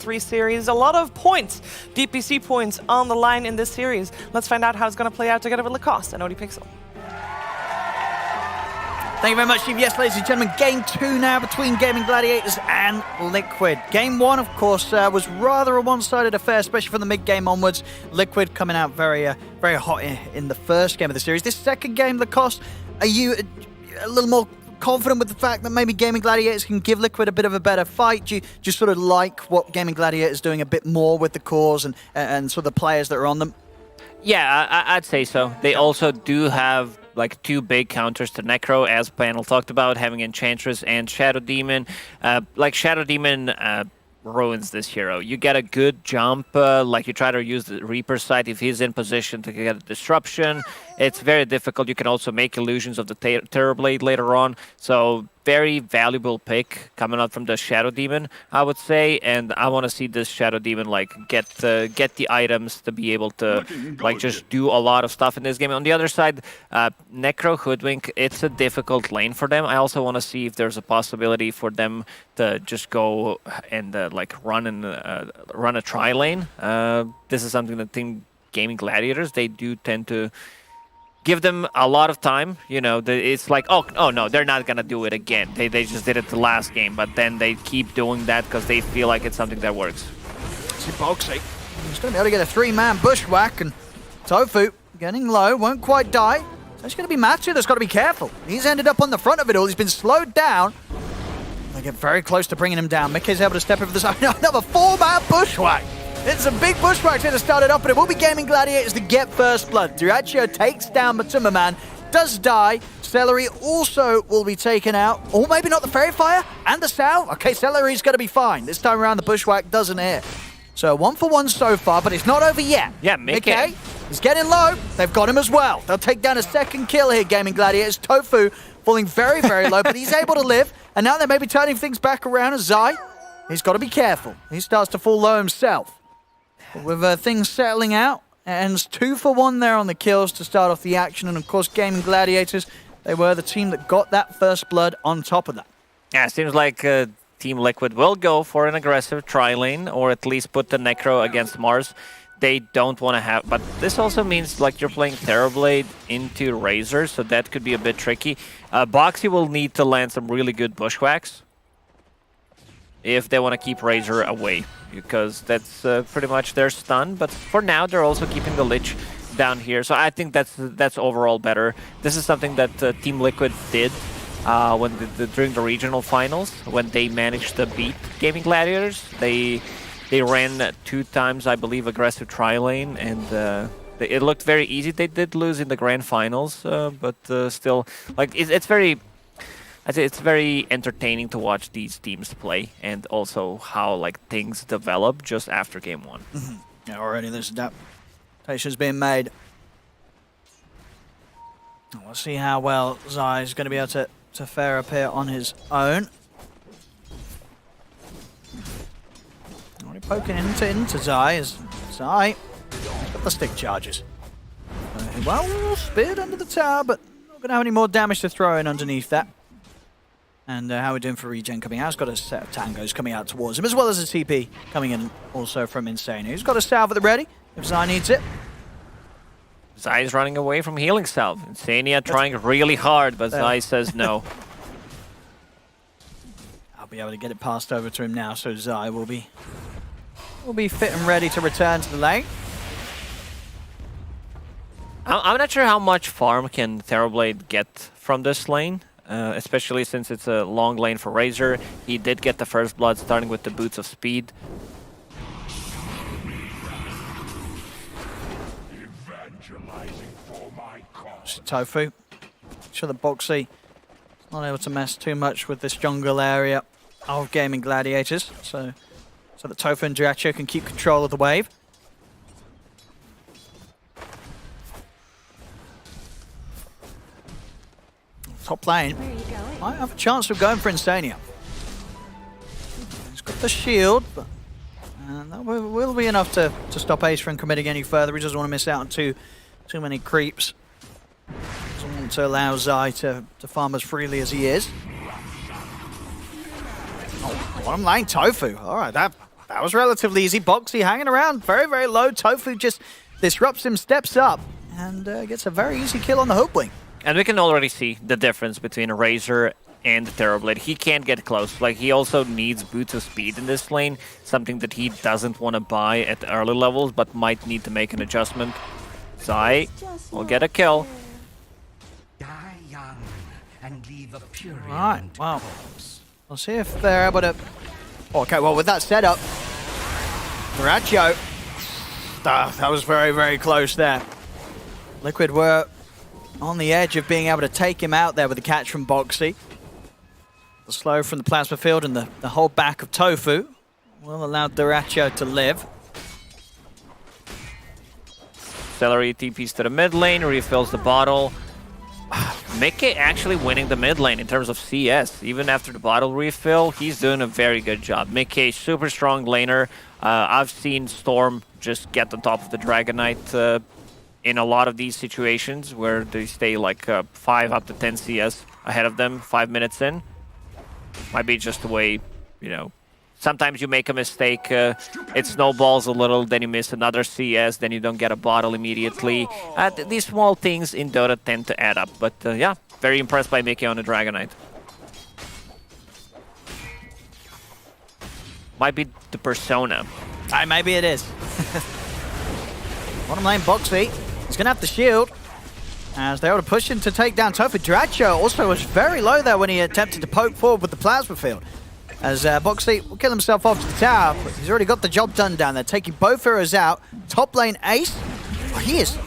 3 series. A lot of points, DPC points on the line in this series. Let's find out how it's going to play out together with Lacoste and ODPixel. Thank you very much, Steve. Yes, ladies and gentlemen, game 2 now between Gaming Gladiators and Liquid. Game 1, of course, was rather a one-sided affair, especially from the mid-game onwards. Liquid coming out very hot in the first game of the series. This second game, Lacoste, are you a little more confident with the fact that maybe Gaming Gladiators can give Liquid a bit of a better fight? Do you just sort of like what Gaming Gladiators is doing a bit more with the cores and sort of the players that are on them? Yeah, I'd say so. They also do have like 2 big counters to Necro, as Panel talked about, having Enchantress and Shadow Demon. Like Shadow Demon ruins this hero. You get a good jump, like you try to use the Reaper side if he's in position to get a disruption. It's very difficult. You can also make illusions of the Terrorblade later on. So very valuable pick coming out from the Shadow Demon, I would say. And I want to see this Shadow Demon like get the items to be able to like just do a lot of stuff in this game. On the other side, Necro Hoodwink, it's a difficult lane for them. I also want to see if there's a possibility for them to just go and like run a tri lane. This is something that Team Gaming Gladiators, they do tend to give them a lot of time. You know, it's like, oh no, they're not gonna do it again. They just did it the last game, but then they keep doing that because they feel like it's something that works. See Boxy, he's gonna be able to get a 3-man bushwhack, and Tofu getting low, won't quite die. So it's gonna be Matsu that's got to be careful. He's ended up on the front of it all. He's been slowed down. They get very close to bringing him down. Mickey's able to step over the side. Another 4-man bushwhack. It's a big bushwhack here to start it up, but it will be Gaming Gladiators to get first blood. Duraccio takes down Matuma, does die. Celery also will be taken out. Or maybe not the Fairy Fire and the Salve. Okay, Celery's going to be fine. This time around, the bushwhack doesn't hit. So 1 for 1 so far, but it's not over yet. Yeah, Mickey. He's getting low. They've got him as well. They'll take down a second kill here, Gaming Gladiators. Tofu falling very low, but he's able to live. And now they may be turning things back around as Zai. He's got to be careful. He starts to fall low himself. With things settling out, and it's 2 for 1 there on the kills to start off the action. And of course, Gaming Gladiators, they were the team that got that first blood on top of that. Yeah, it seems like Team Liquid will go for an aggressive tri-lane, or at least put the Necro against Mars. They don't want to have, but this also means like you're playing Terrorblade into Razor, so that could be a bit tricky. Boxy will need to land some really good bushwhacks if they want to keep Razor away, because that's pretty much their stun. But for now, they're also keeping the Lich down here, so I think that's overall better. This is something that Team Liquid did during the regional finals, when they managed to beat Gaming Gladiators. They ran 2 times, I believe, aggressive tri-lane, and it looked very easy. They did lose in the grand finals, but still, like it's very. I'd say it's very entertaining to watch these teams play, and also how like things develop just after game 1. Mm-hmm. Yeah, already there's adaptations being made. We'll see how well Zai is going to be able to fare up here on his own. Already poking into Zai as Zai got the stick charges. Well, speared under the tower, but not going to have any more damage to throw in underneath that. And how we're doing for regen coming out. He's got a set of tangos coming out towards him, as well as a TP coming in also from Insane. He's got a salve at the ready if Zai needs it. Zai is running away from healing salve. Insania trying really hard, but Zai says no. I'll be able to get it passed over to him now, so Zai will be fit and ready to return to the lane. I'm not sure how much farm can Terrorblade get from this lane. Especially since it's a long lane for Razor. He did get the first blood starting with the Boots of Speed. Tofu. Sure the Boxy not able to mess too much with this jungle area of Gaming Gladiators. So that Tofu and Duraccio can keep control of the wave. Top lane might have a chance of going for Insania. He's got the shield, but that will be enough to stop Ace from committing any further. He doesn't want to miss out on too many creeps. Doesn't want to allow Zai to farm as freely as he is. Oh, bottom lane Tofu. All right, that That was relatively easy. Boxy hanging around very, very low. Tofu just disrupts him, steps up, and gets a very easy kill on the Hoodwink. And we can already see the difference between a Razor and the Terrorblade. He can't get close. Like, he also needs boots of speed in this lane, something that he doesn't want to buy at the early levels, but might need to make an adjustment. Zai will get a kill. Die young and leave a purient. Alright, well, we'll see if they're able to... Okay, well, with that setup, Dyrachyo, that was very, very close there. Liquid were on the edge of being able to take him out there with the catch from Boxy. The slow from the plasma field and the hold back of Tofu will allow Dyrachyo to live. Celery TPs to the mid lane, refills the bottle. Mickey actually winning the mid lane in terms of CS. Even after the bottle refill, he's doing a very good job. Mickey, super strong laner. I've seen Storm just get on top of the Dragon Knight in a lot of these situations where they stay like 5 up to 10 CS ahead of them 5 minutes in. Might be just the way, you know, sometimes you make a mistake, it snowballs a little, then you miss another CS, then you don't get a bottle immediately. These small things in Dota tend to add up, but yeah, very impressed by Mickey on the Dragon Knight. Might be the persona. Maybe it is. Bottom lane, Boxy. He's going to have the shield as they're able to push him to take down Tofu. Dyrachyo also was very low there when he attempted to poke forward with the plasma field. As Boxy will kill himself off to the tower, but he's already got the job done down there, taking both heroes out. Top lane Ace, he is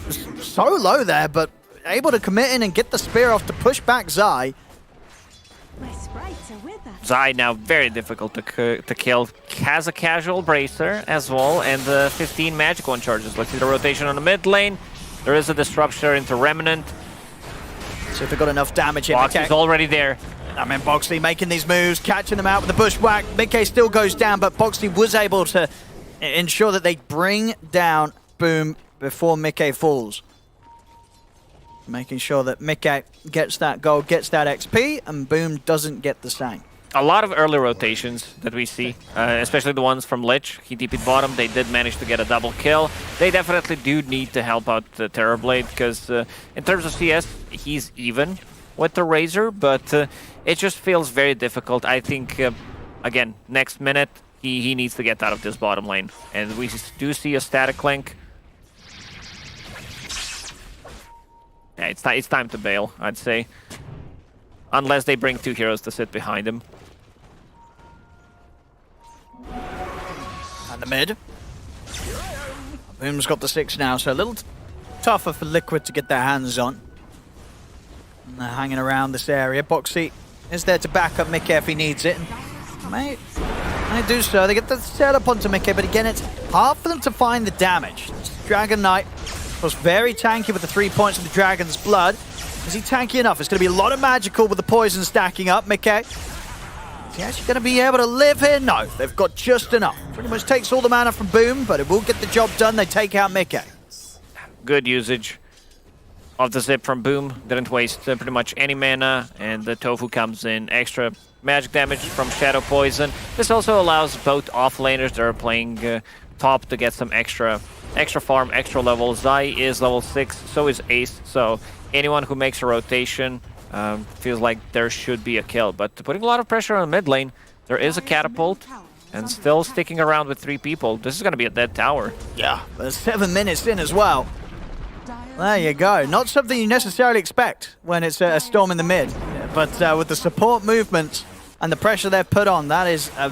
so low there, but able to commit in and get the spear off to push back Zai. My sprites are with us. Zai now very difficult to kill. Has a casual bracer as well, and 15 magic one charges. Let's see the rotation on the mid lane. There is a disruptor into Remnant. See if they've got enough damage in. Box is already there. I mean, Boxy making these moves, catching them out with the bushwhack. Mickey still goes down, but Boxy was able to ensure that they bring down Boom before Mickey falls. Making sure that Mickey gets that gold, gets that XP, and Boom doesn't get the same. A lot of early rotations that we see, especially the ones from Lich. He TP'd bottom, they did manage to get a double kill. They definitely do need to help out the Terrorblade, because in terms of CS, he's even with the Razor, but it just feels very difficult. I think, again, next minute, he needs to get out of this bottom lane. And we do see a static link. Yeah, it's time to bail, I'd say. Unless they bring 2 heroes to sit behind him. And the mid. Boom's got the 6 now, so a little tougher for Liquid to get their hands on. And they're hanging around this area. Boxy is there to back up Mickey if he needs it. And may do so. They get the setup onto Mickey, but again, it's hard for them to find the damage. Dragon Knight was very tanky with the 3 points of the Dragon's Blood. Is he tanky enough? It's going to be a lot of magical with the poison stacking up. Mickey, is he actually going to be able to live here? No, they've got just enough. Pretty much takes all the mana from Boom, but it will get the job done. They take out Mickey. Good usage of the zip from Boom. Didn't waste pretty much any mana, and the Tofu comes in. Extra magic damage from Shadow Poison. This also allows both offlaners that are playing top to get some extra farm, extra level. Zai is level 6, so is Ace, so anyone who makes a rotation feels like there should be a kill. But putting a lot of pressure on the mid lane, there is a catapult, and still sticking around with 3 people. This is going to be a dead tower. Yeah, there's 7 minutes in as well. There you go. Not something you necessarily expect when it's a storm in the mid. Yeah, but with the support movements and the pressure they've put on, that is a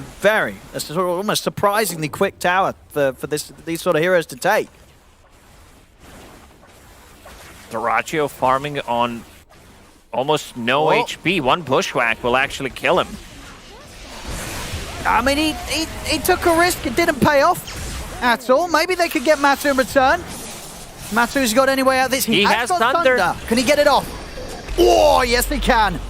sort of almost surprisingly quick tower for these sort of heroes to take. Dyrachyo farming on almost no HP. 1 bushwhack will actually kill him. I mean, he took a risk. It didn't pay off at all. Maybe they could get Matu in return. Matu's got any way out of this. He has got thunder. Can he get it off? Oh, yes, he can.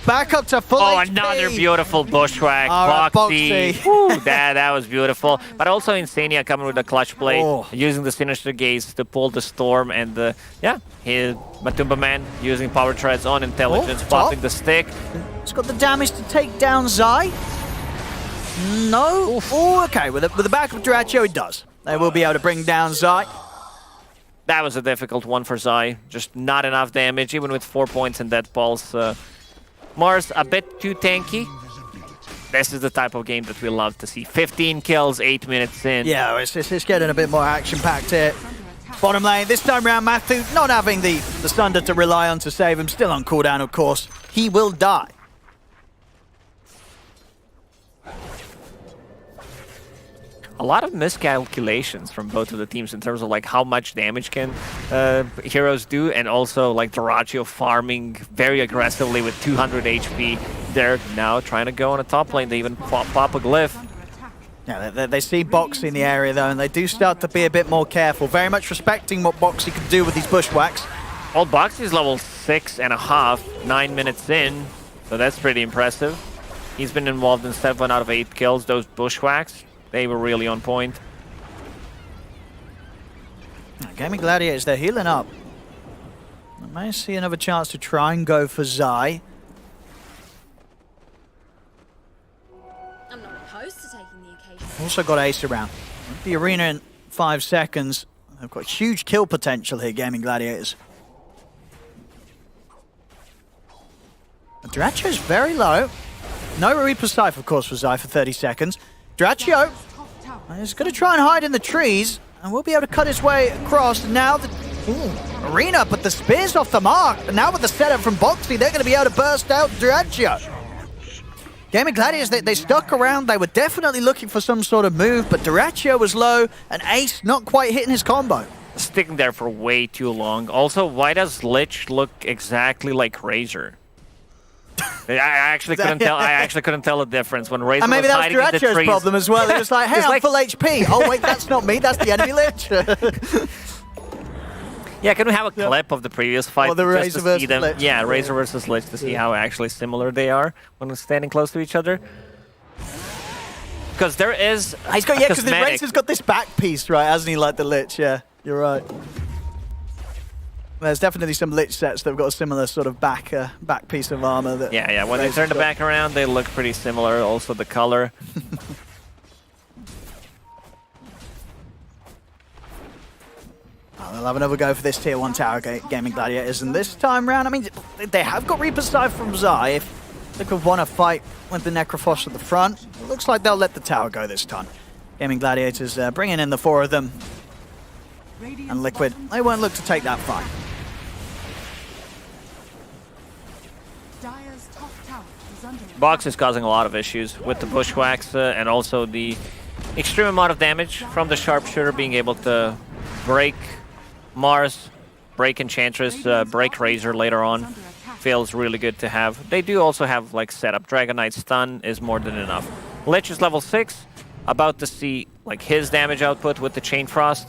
Back up to full HP. Another beautiful bushwhack. All Boxy. right, Woo, that was beautiful. But also Insania coming with a clutch blade, using the Sinister Gaze to pull the storm. And yeah, Matumba Man using power treads on intelligence, popping the stick. He's got the damage to take down Zai. No. Oh, okay. With the back of Draccio, it does. They will be able to bring down Zai. That was a difficult one for Zai. Just not enough damage, even with 4 points in Dead Pulse. Mars a bit too tanky. This is the type of game that we love to see. 15 kills, 8 minutes in. Yeah, it's getting a bit more action-packed here. Bottom lane, this time around, Matthew not having the Thunder to rely on to save him. Still on cooldown, of course. He will die. A lot of miscalculations from both of the teams in terms of like how much damage can heroes do, and also like Dyrachyo farming very aggressively with 200 HP. They're now trying to go on a top lane. They even pop a glyph. Yeah, they see Boxy in the area though, and they do start to be a bit more careful. Very much respecting what Boxy can do with these bushwhacks. Well, Boxy's level 6.5, 9 minutes in, so that's pretty impressive. He's been involved in 7 out of 8 kills. Those bushwhacks, they were really on point. Gaimin Gladiators, they're healing up. I may see another chance to try and go for Zai. I'm not opposed to taking the occasion. Also got Ace around. The arena in 5 seconds. They've got huge kill potential here, Gaimin Gladiators. Dracio's very low. No Reaper Scythe, of course, for Zai for 30 seconds. Draccio is going to try and hide in the trees, and will be able to cut his way across. Now the arena, but the spear's off the mark. And now with the setup from Boxy, they're going to be able to burst out Draccio. Gaimin Gladiators, they stuck around. They were definitely looking for some sort of move, but Draccio was low, and Ace not quite hitting his combo. Sticking there for way too long. Also, why does Lich look exactly like Razor? I actually couldn't tell. I actually couldn't tell the difference when Razor And maybe was that hiding was in the Draccio's trees. problem as well. It was like, hey, It's I'm like- full HP. Oh, wait, that's not me. That's the enemy Lich. Yeah, can we have a clip of the previous fight? Or the just Razor to versus see them? Lich. Yeah, Razor versus Lich to see how actually similar they are when standing close to each other. Because there is He's got, yeah, because the cosmetic. Razor's got this back piece, right, hasn't he, like the Lich? Yeah, you're right. There's definitely some Lich sets that have got a similar sort of back piece of armor. That Yeah. When they turn the back around, they look pretty similar. Also, the color. They'll have another go for this tier 1 tower Gaimin Gladiators, and this time round, I mean, they have got Reaper Scythe from Zai. If they could want to fight with the Necrophos at the front, it looks like they'll let the tower go this time. Gaimin Gladiators bringing in the 4 of them, and Liquid, they won't look to take that fight. Dire's top tower is under attack. Box is causing a lot of issues with the bushwhacks and also the extreme amount of damage from the sharpshooter being able to break Mars, break Enchantress, break Razor later on. Feels really good to have. They do also have like setup. Dragon Knight stun is more than enough. Lich is level 6, about to see like his damage output with the Chain Frost.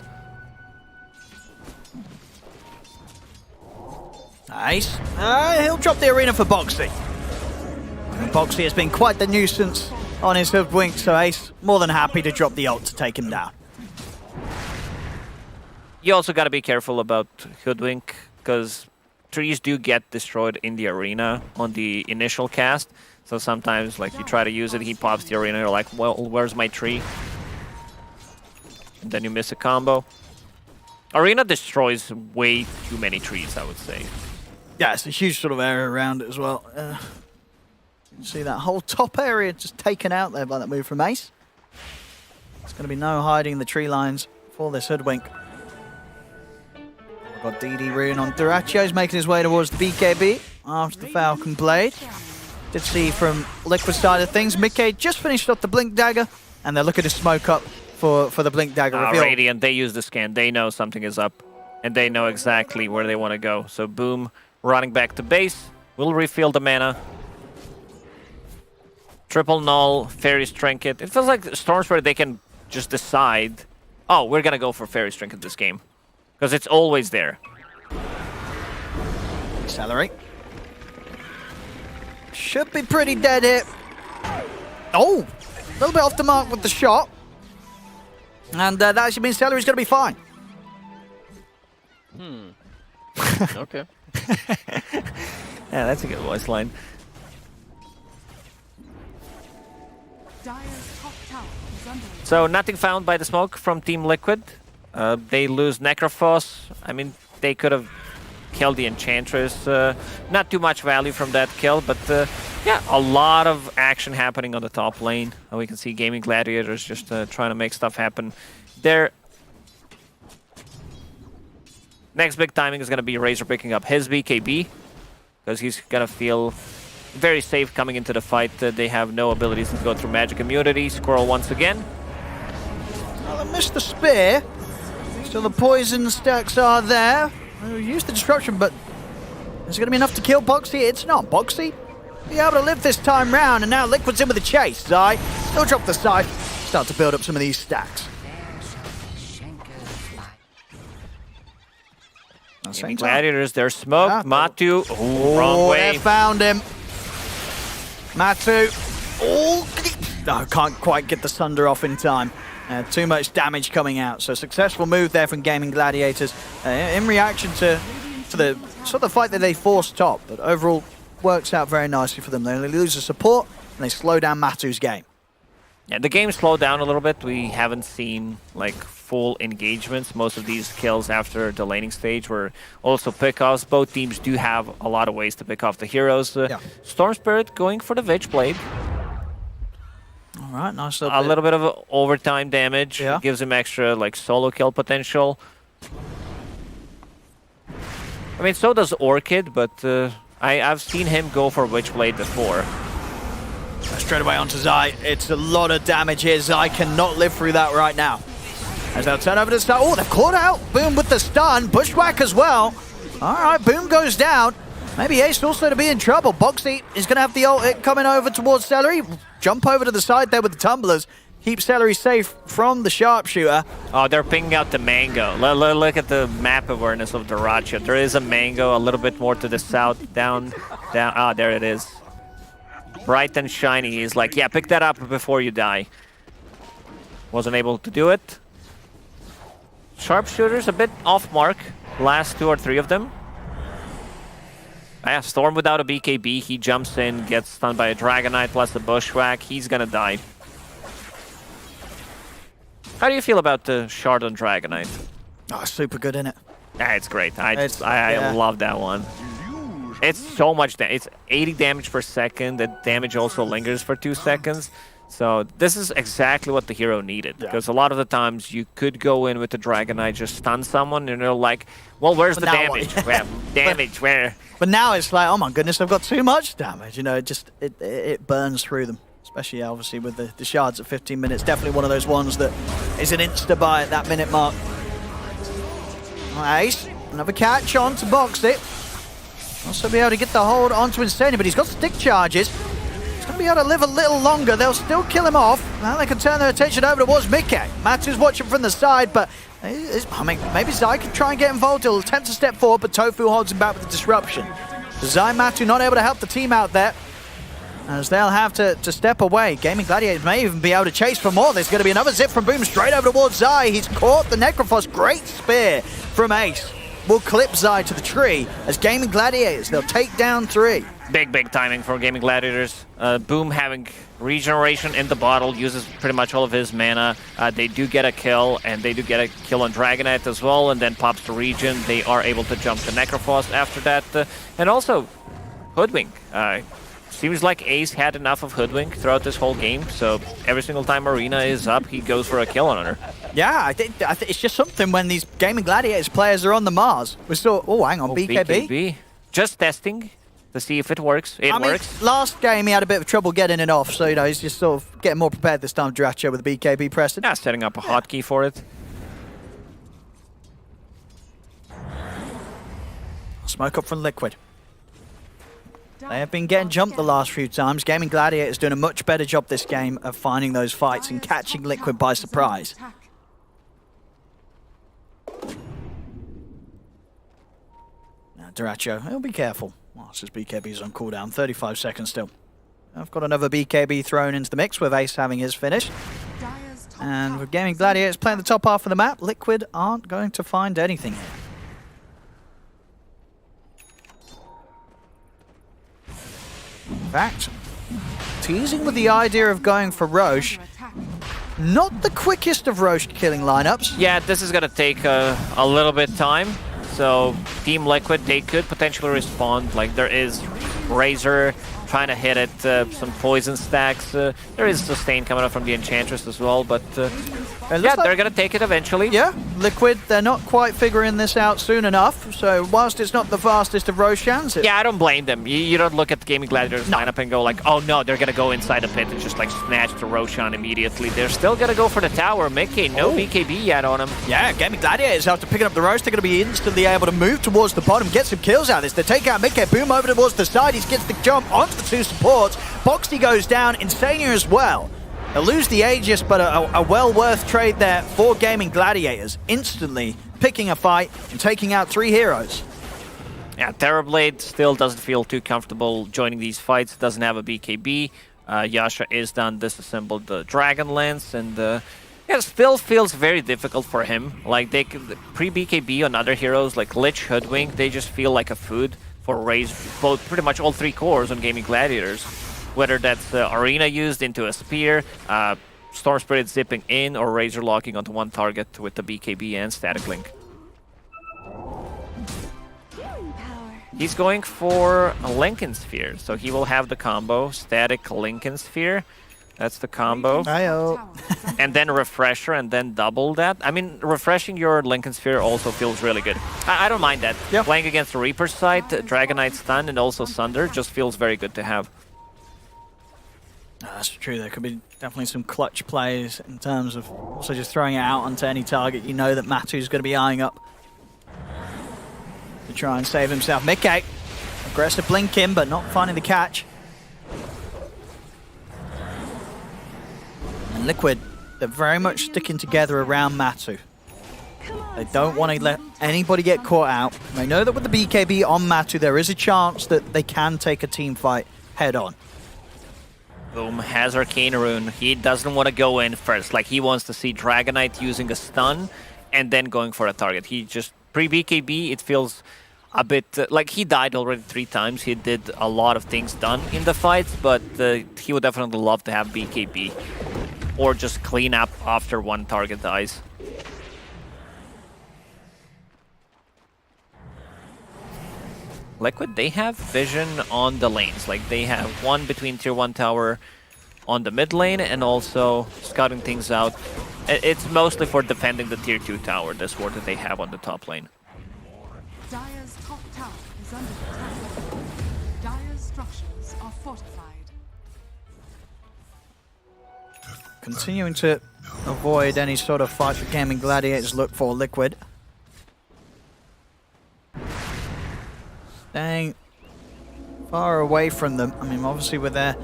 Nice. He'll drop the arena for Boxy. Boxy has been quite the nuisance on his hoodwink, so Ace more than happy to drop the ult to take him down. You also got to be careful about Hoodwink, because trees do get destroyed in the arena on the initial cast. So sometimes, like, you try to use it, he pops the arena, you're like, well, where's my tree? And then you miss a combo. Arena destroys way too many trees, I would say. Yeah, it's a huge sort of area around it as well. You can see that whole top area just taken out there by that move from Ace. There's going to be no hiding in the tree lines for this hoodwink. We've got DD rune on Dyrachio's making his way towards the BKB after the Falcon Blade. Did see from Liquid side of things, Mickey just finished off the Blink Dagger, and they're looking to smoke up for the Blink Dagger reveal. Radiant, they use the scan. They know something is up, and they know exactly where they want to go. So Boom, running back to base, will refill the mana. Triple Null, Fairy's Trinket. It feels like Stormspread, they can just decide, oh, we're going to go for Fairy's Trinket this game. Because it's always there. Accelerate. Should be pretty dead here. Oh, a little bit off the mark with the shot. And that actually means Celery's going to be fine. Okay. Yeah, that's a good voice line. Dire's top So nothing found by the smoke from Team Liquid. They lose Necrophos. I mean, they could have killed the Enchantress. Not too much value from that kill, but yeah, a lot of action happening on the top lane. And we can see Gaming Gladiators just trying to make stuff happen. Their next big timing is going to be Razor picking up his BKB, because he's going to feel very safe coming into the fight. They have no abilities to go through magic immunity. Squirrel once again. Well, they missed the spear. Still the poison stacks are there. Use the disruption, but is it going to be enough to kill Boxy? It's not. Boxy be able to live this time round, and now Liquid's in with the chase. Zai, they'll drop the side, start to build up some of these stacks. Gladiators, they're smoked. Yeah. Matu, wrong way. They found him. Matu, no, can't quite get the Sunder off in time. Too much damage coming out. So successful move there from Gaming Gladiators in reaction to the sort of fight that they forced top. But overall, works out very nicely for them. They only lose the support and they slow down Matu's game. Yeah, the game slowed down a little bit. We haven't seen like full engagements. Most of these kills after the laning stage were also pickoffs. Both teams do have a lot of ways to pick off the heroes. Storm Spirit going for the Witchblade. All right, nice A little bit of overtime damage. Yeah. Gives him extra like solo kill potential. I mean, so does Orchid, but I've seen him go for Witchblade before. Straight away onto Zai. It's a lot of damage here. Zai cannot live through that right now. As they'll turn over to stun. Oh, they've caught out. Boom with the stun. Bushwhack as well. All right, Boom goes down. Maybe Ace also to be in trouble. Boxy is going to have the ult coming over towards Celery. Jump over to the side there with the tumblers. Keep Celery safe from the sharpshooter. Oh, they're pinging out the mango. Look at the map awareness of Daracha. There is a mango a little bit more to the south. Down. Ah, there it is. Bright and shiny. He's like, yeah, pick that up before you die. Wasn't able to do it. Sharpshooters a bit off mark. Last 2 or 3 of them. Yeah, Storm without a BKB. He jumps in, gets stunned by a Dragonite plus a Bushwhack. He's gonna die. How do you feel about the Shard on Dragonite? Oh, super good, isn't it? Yeah, it's great. I love that one. It's so much damage. It's 80 damage per second. The damage also lingers for 2 seconds. So this is exactly what the hero needed. Because a lot of the times you could go in with the Dragonite, just stun someone, and they're like, well, where's the damage? Where? But now it's like, oh my goodness, I've got too much damage. You know, it burns through them. Especially, obviously, with the shards at 15 minutes. Definitely one of those ones that is an insta-buy at that minute mark. Ace, another catch on to box it. Also be able to get the hold onto Insanity, but he's got stick charges. He's going to be able to live a little longer. They'll still kill him off. Now they can turn their attention over towards Mickey. Matu's watching from the side, but I mean, maybe Zai can try and get involved. He'll attempt to step forward, but Tofu holds him back with the disruption. Zai and Matu not able to help the team out there, as they'll have to step away. Gaming Gladiators may even be able to chase for more. There's going to be another zip from Boom straight over towards Zai. He's caught the Necrophos. Great spear from Ace. Will clip Zai to the tree as Gaming Gladiators, they'll take down 3. Big timing for Gaming Gladiators. Boom having regeneration in the bottle, uses pretty much all of his mana. They do get a kill, and they do get a kill on Dragonite as well, and then pops the regen. They are able to jump to Necrophos after that. And also, Hoodwink. Seems like Ace had enough of Hoodwink throughout this whole game, so every single time Arena is up, he goes for a kill on her. Yeah, I think it's just something when these Gaming Gladiators players are on the Mars. We saw, oh, hang on, BKB. Just testing to see if it works. It works. Last game he had a bit of trouble getting it off, so you know he's just sort of getting more prepared this time, Dratcho, with the BKB pressing. Yeah, setting up a hotkey for it. Smoke up from Liquid. They have been getting jumped the last few times. Gaming Gladiators doing a much better job this game of finding those fights and catching Liquid by surprise. Now Daracho, he'll be careful. Well, this is BKB's on cooldown, 35 seconds still. I've got another BKB thrown into the mix with Ace having his finish. And with Gaming Gladiators playing the top half of the map, Liquid aren't going to find anything here. In fact, teasing with the idea of going for Roche. Not the quickest of Roche killing lineups. Yeah, this is gonna take a little bit time. So Team Liquid, they could potentially respond. Like there is Razor trying to hit it, some poison stacks. There is sustain coming up from the Enchantress as well, but yeah, they're gonna take it eventually. Yeah, Liquid, they're not quite figuring this out soon enough. So whilst it's not the fastest of Roshans, Yeah, I don't blame them. You don't look at the Gaming Gladiators lineup and go like, oh no, they're gonna go inside the pit and just like snatch the Roshan immediately. They're still gonna go for the tower. Mickey, no BKB yet on him. yeah, Gaming Gladiators, after picking up the Roche, they're going to be instantly able to move towards the bottom, get some kills out of this. They take out Mickey, boom over towards the side. He gets the jump onto the two supports. Boxy goes down, Insania as well. They'll lose the Aegis, but a well worth trade there for Gaming Gladiators. Instantly picking a fight and taking out 3 heroes. Yeah, Terrorblade still doesn't feel too comfortable joining these fights. Doesn't have a BKB. Yasha is done, disassembled the Dragon Lance, and yeah, still feels very difficult for him. Like they could pre-BKB on other heroes like Lich, Hoodwink, they just feel like a food for Raze, both pretty much all 3 cores on Gaming Gladiators. Whether that's Arena used into a spear, Storm Spirit zipping in, or Razor locking onto one target with the BKB and Static Link. He's going for a Lincoln Sphere, so he will have the combo, Static Lincoln Sphere. That's the combo. And then Refresher, and then double that. I mean, refreshing your Lincoln Sphere also feels really good. I don't mind that. Yep. Playing against the Reaper's side, Dragonite Stun, and also Sunder just feels very good to have. That's true. There could be definitely some clutch plays in terms of also just throwing it out onto any target you know that Matu's going to be eyeing up to try and save himself. Mickey, aggressive blink in, but not finding the catch. And Liquid, they're very much sticking together around Matu. They don't want to let anybody get caught out. They know that with the BKB on Matu, there is a chance that they can take a team fight head on. Boom, has Arcane Rune. He doesn't want to go in first. Like, he wants to see Dragonite using a stun and then going for a target. He just, pre-BKB, it feels a bit like he died already 3 times. He did a lot of things done in the fights, but he would definitely love to have BKB or just clean up after one target dies. Liquid, they have vision on the lanes. Like, they have one between tier 1 tower on the mid lane and also scouting things out. It's mostly for defending the tier 2 tower, this ward that they have on the top lane. Dire's top tower is under attack. Dire's structures are fortified. Continuing to avoid any sort of fight that Gaming Gladiators look for. Liquid staying far away from them. I mean, obviously with their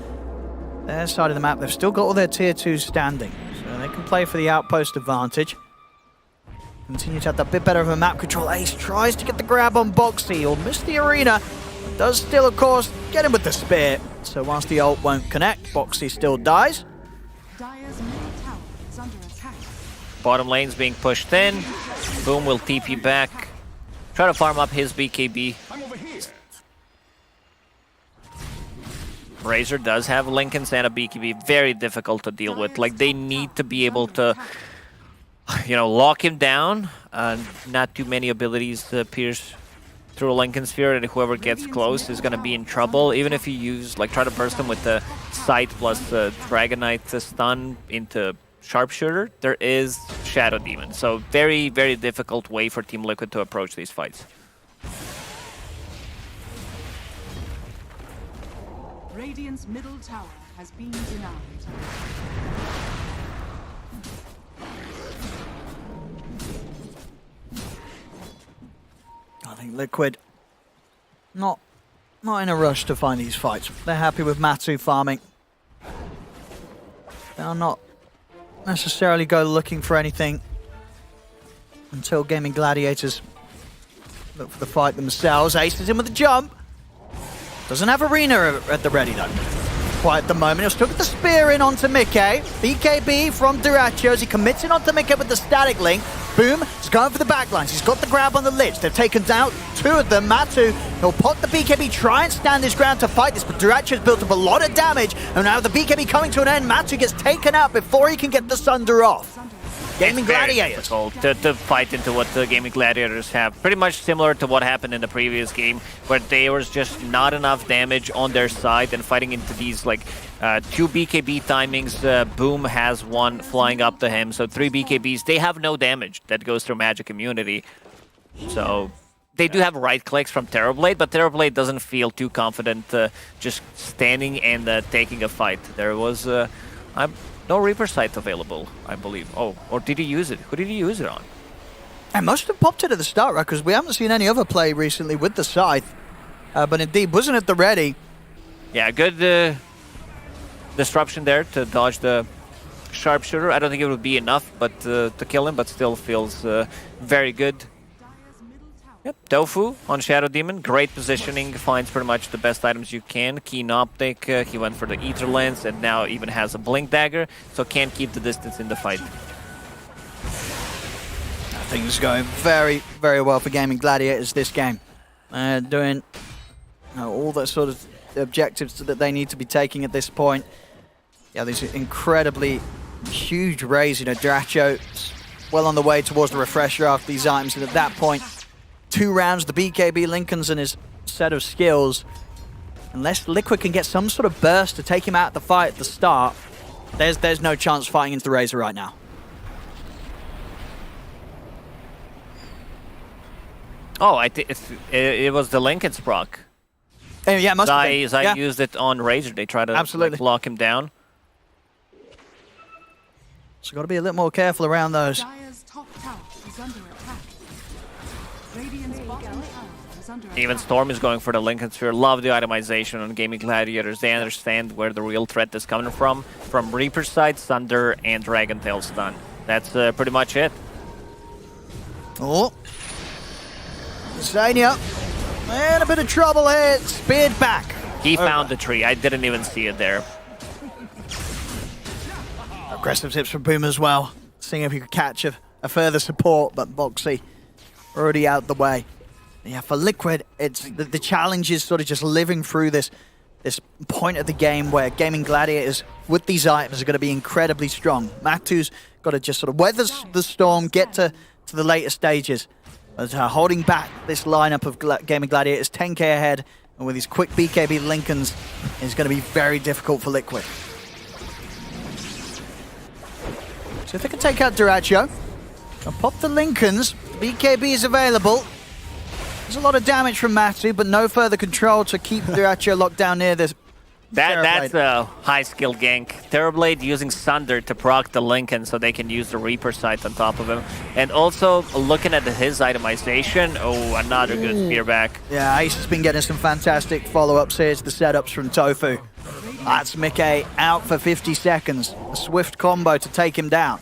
side of the map, they've still got all their tier 2s standing, so they can play for the outpost advantage. Continue to have that bit better of a map control. Ace tries to get the grab on Boxy. He'll miss the arena. Does still, of course, get him with the spear. So whilst the ult won't connect, Boxy still dies. Dire's middle tower is under attack. Bottom lane's being pushed in. Boom will TP back. Try to farm up his BKB. Razor does have Lincolns and a BKB. Very difficult to deal with. Like, they need to be able to, you know, lock him down. Not too many abilities to pierce through a Lincoln Sphere, and whoever gets close is going to be in trouble. Even if you use, like, try to burst him with the Sight plus Dragonite stun into Sharpshooter, there is Shadow Demon. So very, very difficult way for Team Liquid to approach these fights. Radiant's middle tower has been denied. I think Liquid not in a rush to find these fights. They're happy with Matu farming. They'll not necessarily go looking for anything until Gaming Gladiators look for the fight themselves. Ace is in with the jump. Doesn't have Arena at the ready though. Quite at the moment. He'll still get the spear in onto Mickey. BKB from Duracho as he commits in onto Mickey with the Static Link. Boom is going for the backlines. He's got the grab on the lich. They've taken down 2 of them. Matu, he'll pop the BKB, try and stand his ground to fight this, but Duracho's built up a lot of damage, and now the BKB coming to an end. Matu gets taken out before he can get the Sunder off. Gaimin Gladiators. To fight into what the Gaimin Gladiators have. Pretty much similar to what happened in the previous game, where there was just not enough damage on their side, and fighting into these like 2 BKB timings. Boom has 1 flying up to him, so 3 BKBs. They have no damage that goes through magic immunity. So they do have right clicks from Terrorblade, but Terrorblade doesn't feel too confident just standing and taking a fight. There was no Reaper Sight available, I believe. Oh, or did he use it? Who did he use it on? I must have popped it at the start, right? Because we haven't seen any other play recently with the Scythe. But indeed, wasn't at the ready. Yeah, good disruption there to dodge the sharpshooter. I don't think it would be enough, but to kill him, but still feels very good. Yep, Tofu on Shadow Demon, great positioning, finds pretty much the best items you can. Keen Optic, he went for the Ether Lens, and now even has a Blink Dagger, so can't keep the distance in the fight. Things going very, very well for Gaimin Gladiators this game. Doing all the sort of objectives that they need to be taking at this point. Yeah, these incredibly huge raise. You know, Duracho's well on the way towards the refresher after these items, and at that point, 2 rounds, the BKB Lincolns and his set of skills. Unless Liquid can get some sort of burst to take him out of the fight at the start, there's no chance fighting into the Razor right now. Oh, it was the Lincoln's proc. Yeah, must have been. Zai used it on Razor. They tried to like, lock him down. So got to be a little more careful around those. Dire's top tower is under attack. Radiant's bottom tower is under attack. Even Storm is going for the Lincoln Sphere. Love the itemization on Gaimin Gladiators. They understand where the real threat is coming from Reaper's side, Sunder, and Dragon Tail stun. That's pretty much it. Oh. Zania. In a bit of trouble here. Speared back. He found the tree. I didn't even see it there. Aggressive tips from Boom as well. Seeing if he could catch a further support, but Boxy already out the way. Yeah, for Liquid, it's the challenge is sort of just living through this point of the game where Gaimin Gladiators with these items are going to be incredibly strong. Matu's got to just sort of weather the storm, get to the later stages. But holding back this lineup of Gaimin Gladiators 10k ahead, and with his quick BKB Lincolns, is going to be very difficult for Liquid. So if they can take out Duracho, and pop the Lincolns, BKB is available. There's a lot of damage from Matu, but no further control to keep Duracho locked down near this. That's a high skill gank. Terrorblade using Sunder to proc the Lincoln so they can use the Reaper sight on top of him. And also looking at his itemization, oh, another good spear back. Yeah, Ace has been getting some fantastic follow-ups here to the setups from Tofu. That's Mickey out for 50 seconds. A swift combo to take him down.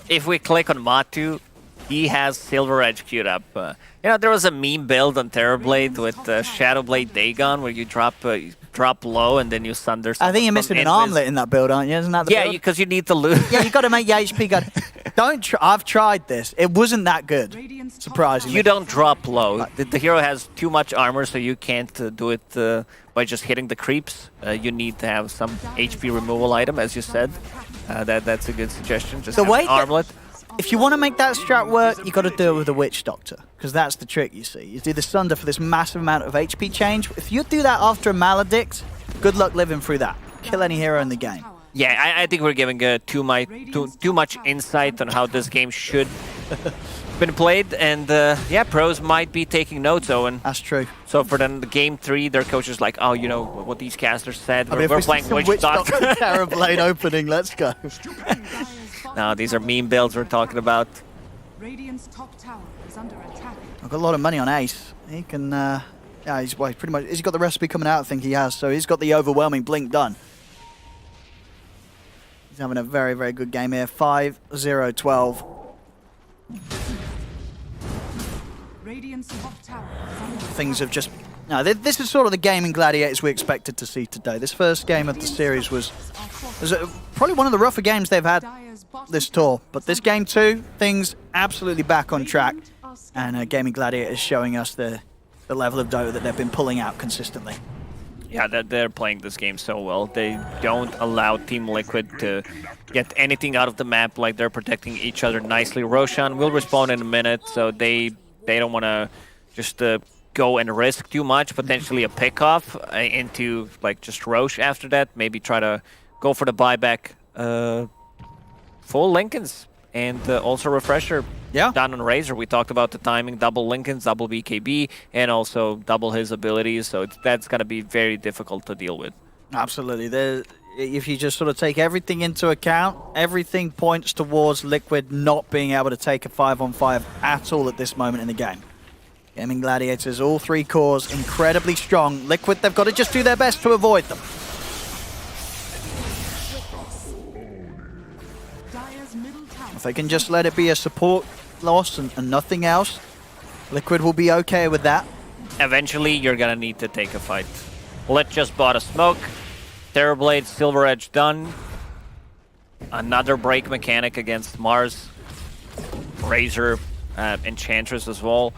If we click on Matu, he has Silver Edge queued up. You know, there was a meme build on Terrorblade with Shadowblade Dagon where you drop low and then you Sunder. I think you're missing an armlet in that build, aren't you? Isn't that the build? Yeah, because you need to lose. Yeah, you got to make your HP good. I've tried this. It wasn't that good, surprisingly. You don't drop low. The hero has too much armor, so you can't do it by just hitting the creeps. You need to have some HP removal item, as you said. That's a good suggestion. Just have an armlet. If you want to make that strat work, you got to do it with a Witch Doctor, because that's the trick, you see. You do the Sunder for this massive amount of HP change. If you do that after a Maledict, good luck living through that. Kill any hero in the game. Yeah, I think we're giving too much insight on how this game should been played, and yeah, pros might be taking notes, Owen. That's true. So for then the game 3, their coach is like, oh, you know what these casters said. We're playing Witch Doctor. Terrorblade opening. Let's go. No, these are meme builds we're talking about. Radiant's top tower is under attack. I've got a lot of money on Ace. He can, yeah, he's pretty much. He's got the recipe coming out. I think he has. So he's got the overwhelming blink done. He's having a very, very good game here. 5-0-12. Radiant's top tower is under Things have just No, this is sort of the Gaming Gladiators we expected to see today. This first game of the series was probably one of the rougher games they've had this tour. But this game 2, things absolutely back on track. And Gaming Gladiators showing us the level of Dota that they've been pulling out consistently. Yeah, they're playing this game so well. They don't allow Team Liquid to get anything out of the map. Like, they're protecting each other nicely. Roshan will respawn in a minute, so they don't want to just go and risk too much. Potentially a pickoff into like just Roche after that. Maybe try to go for the buyback. Full Lincolns and also Refresher. Yeah. Down on Razor, we talked about the timing, double Lincolns, double BKB, and also double his abilities, so that's going to be very difficult to deal with. Absolutely. If you just sort of take everything into account, everything points towards Liquid not being able to take a 5-on-5 at all at this moment in the game. Gaming Gladiators, all 3 cores, incredibly strong. Liquid, they've got to just do their best to avoid them. If they can just let it be a support loss and nothing else, Liquid will be okay with that. Eventually, you're gonna need to take a fight. Lit just bought a smoke. Terrorblade, Silver Edge done. Another break mechanic against Mars. Razor, Enchantress as well.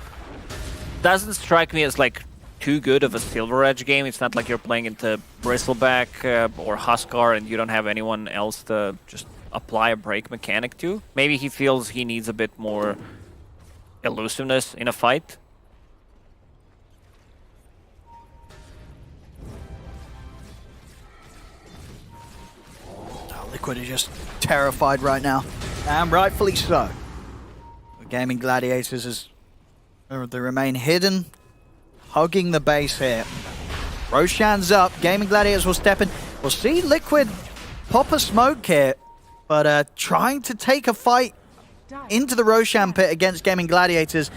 Doesn't strike me as like too good of a Silver Edge game. It's not like you're playing into Bristleback or Huskar and you don't have anyone else to just apply a break mechanic to. Maybe he feels he needs a bit more elusiveness in a fight. Oh, Liquid is just terrified right now, and rightfully so. The Gaming Gladiators they remain hidden, hugging the base here. Roshan's up. Gaming Gladiators will step in. We'll see Liquid pop a smoke here, but trying to take a fight into the Roshan pit against Gaming Gladiators,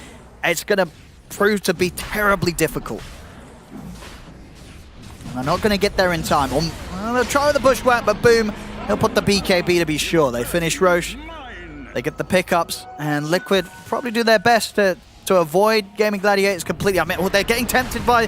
it's going to prove to be terribly difficult. And they're not going to get there in time. Well, they'll try with the bushwhack, but boom, he'll put the BKB to be sure. They finish Roche, they get the pickups, and Liquid probably do their best to avoid Gaming Gladiators completely. I mean, well, they're getting tempted by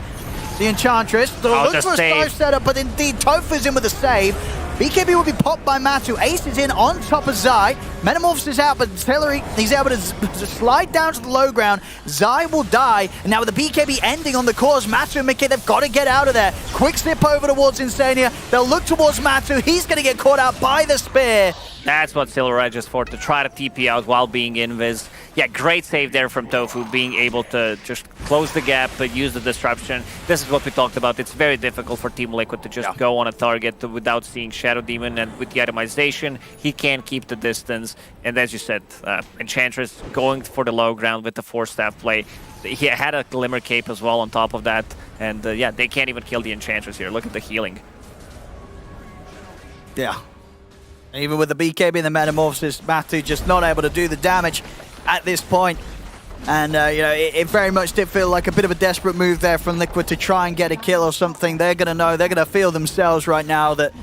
the Enchantress. They'll look for a dive setup, but indeed, Tofu's in with a save. BKB will be popped by Matu. Ace is in on top of Zai. Metamorphosis is out, but Hillary, he's able to slide down to the low ground. Zai will die, and now with the BKB ending on the cores, Matu and Mickey, they've got to get out of there. Quick slip over towards Insania. They'll look towards Matu. He's going to get caught out by the spear. That's what Silver Edge is for, to try to TP out while being invis. Yeah, great save there from Tofu, being able to just close the gap, but use the disruption. This is what we talked about. It's very difficult for Team Liquid to just go on a target without seeing Shadow Demon, and with the itemization, he can't keep the distance. And as you said, Enchantress going for the low ground with the 4-staff play. He had a Glimmer Cape as well on top of that, and yeah, they can't even kill the Enchantress here. Look at the healing. Yeah. Even with the BKB and the Metamorphosis, Matu just not able to do the damage at this point. And, you know, it very much did feel like a bit of a desperate move there from Liquid to try and get a kill or something. They're going to know, they're going to feel themselves right now that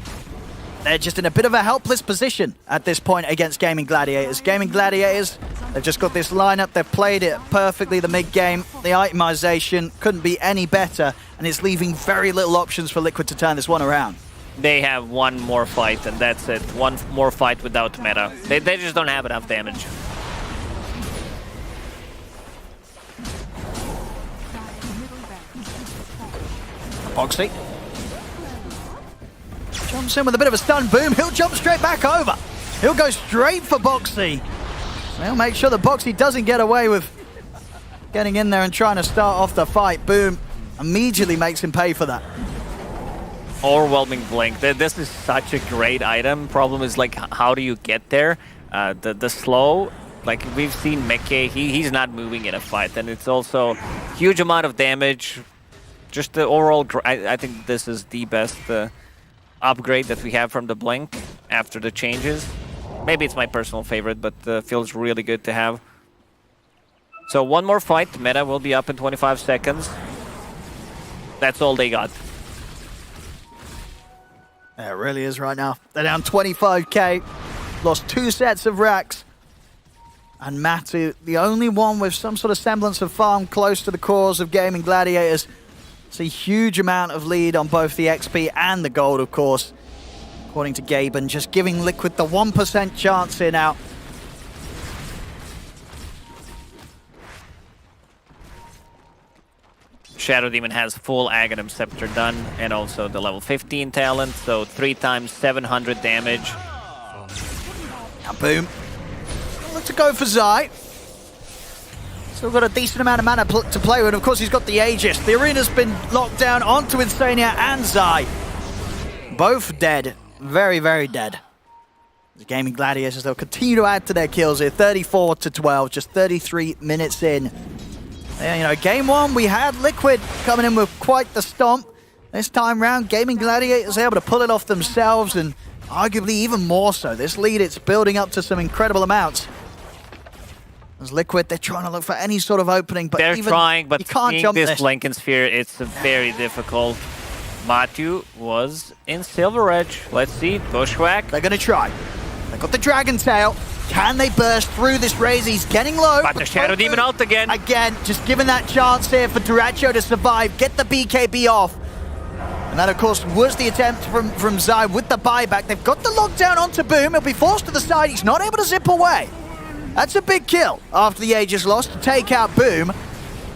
they're just in a bit of a helpless position at this point against Gaming Gladiators. Gaming Gladiators, they've just got this lineup. They've played it perfectly, the mid-game. The itemization couldn't be any better, and it's leaving very little options for Liquid to turn this one around. They have one more fight, and that's it. One more fight without meta. They just don't have enough damage. Boxy jumps in with a bit of a stun. Boom, he'll jump straight back over. He'll go straight for Boxy. He'll make sure that Boxy doesn't get away with getting in there and trying to start off the fight. Boom, immediately makes him pay for that. Overwhelming blink. This is such a great item. Problem is, like, how do you get there? The slow, like we've seen Mickey, he's not moving in a fight, and it's also huge amount of damage. Just the overall, I think this is the best upgrade that we have from the blink after the changes. Maybe it's my personal favorite, but feels really good to have. So one more fight. Meta will be up in 25 seconds. That's all they got. Yeah, it really is right now. They're down 25k, lost 2 sets of racks. And Matu, the only one with some sort of semblance of farm close to the cores of Gaming Gladiators. It's a huge amount of lead on both the XP and the gold, of course. According to Gaimin, just giving Liquid the 1% chance here now. Shadow Demon has full Aghanim Scepter done, and also the level 15 talent, so 3 times 700 damage. Now, boom. Look to go for Zai. Still got a decent amount of mana to play with. Of course, he's got the Aegis. The arena's been locked down onto Insania and Zai. Both dead. Very, very dead. The Gaming Gladiators, they'll continue to add to their kills here. 34 to 12, just 33 minutes in. You know, game one, we had Liquid coming in with quite the stomp. This time round, Gaming Gladiators able to pull it off themselves, and arguably even more so. This lead, it's building up to some incredible amounts. As Liquid, they're trying to look for any sort of opening, but they're trying, but you can't seeing jump this Lincoln Sphere, it's very difficult. Matthew was in Silver Edge. Let's see, Bushwhack. They're going to try. They've got the Dragon Tail. Can they burst through this Raze? He's getting low. But the Shadow Demon out again. Again, just given that chance here for Duracho to survive, get the BKB off. And that, of course, was the attempt from Zai with the buyback. They've got the lockdown onto Boom. He'll be forced to the side. He's not able to zip away. That's a big kill after the Aegis loss to take out Boom.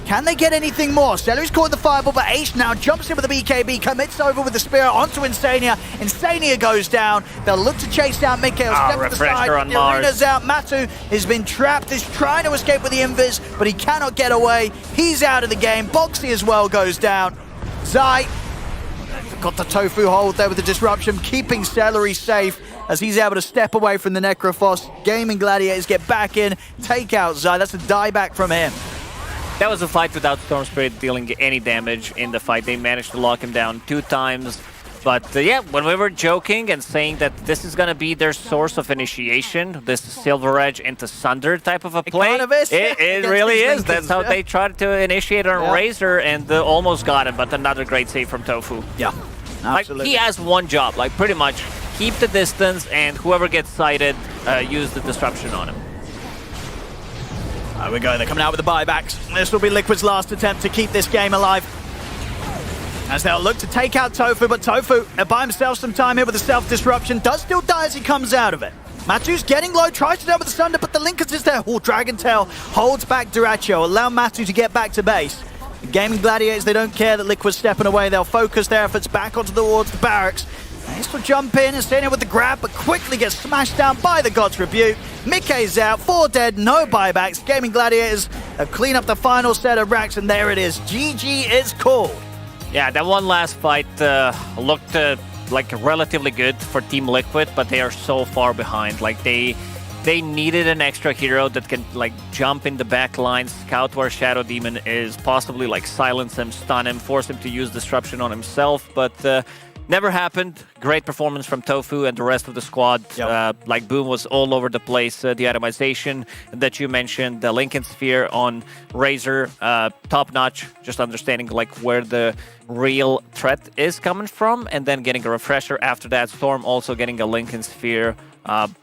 Can they get anything more? Celery's caught the fireball, but Ace now jumps in with the BKB, commits over with the Spirit onto Insania. Insania goes down. They'll look to chase down Mikhail. Step to the side. On the Mars. arena's out. Matu has been trapped. He's trying to escape with the Invis, but he cannot get away. He's out of the game. Boxy as well goes down. Zai got the Tofu hold there with the disruption, keeping Celery safe as he's able to step away from the Necrophos. Gaming Gladiators get back in, take out Zai. That's a dieback from him. That was a fight without Storm Spirit dealing any damage in the fight. They managed to lock him down 2 times. But yeah, when we were joking and saying that this is going to be their source of initiation, this Silver Edge into Sunder type of a play, kind of is. it really is. That's how they tried to initiate on Razor and almost got him, but another great save from Tofu. Yeah, absolutely. Like, he has one job, like pretty much keep the distance, and whoever gets sighted, use the disruption on him. There we go, they're coming out with the buybacks. This will be Liquid's last attempt to keep this game alive. As they'll look to take out Tofu, but Tofu, by himself some time here with the self-disruption, does still die as he comes out of it. Matu's getting low, tries to deal with the Sunder, but the Linkers is there. Oh, Dragon Tail holds back Duracho, allow Matu to get back to base. The Gaming Gladiators, they don't care that Liquid's stepping away. They'll focus their efforts back onto towards the barracks. They still jump in and stay in with the grab, but quickly gets smashed down by the God's Rebuke. Mickey's out, 4 dead, no buybacks. Gaming Gladiators clean up the final set of racks, and there it is. GG is called. Yeah, that one last fight looked like relatively good for Team Liquid, but they are so far behind. Like they needed an extra hero that can like jump in the back line, scout where Shadow Demon is, possibly like silence him, stun him, force him to use disruption on himself, but never happened. Great performance from Tofu and the rest of the squad. Yep. Like Boom was all over the place. The itemization that you mentioned, the Lincoln Sphere on Razor, top notch. Just understanding like where the real threat is coming from, and then getting a refresher after that. Storm also getting a Lincoln Sphere.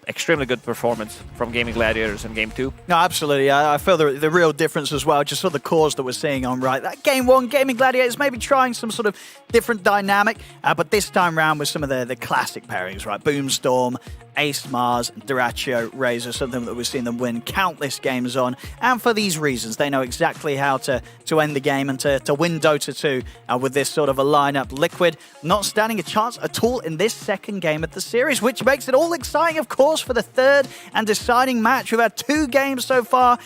Extremely good performance from Gaming Gladiators in Game 2. No, absolutely. I feel the real difference as well, just sort of the cause that we're seeing on right. That Game 1, Gaming Gladiators maybe trying some sort of different dynamic, but this time round with some of the classic pairings, right? Boomstorm, Ace Mars, Duracho, Razor, something that we've seen them win countless games on. And for these reasons, they know exactly how to end the game and to win Dota 2 with this sort of a lineup. Liquid not standing a chance at all in this second game of the series, which makes it all exciting, of course, for the third and deciding match. We've had 2 games so far.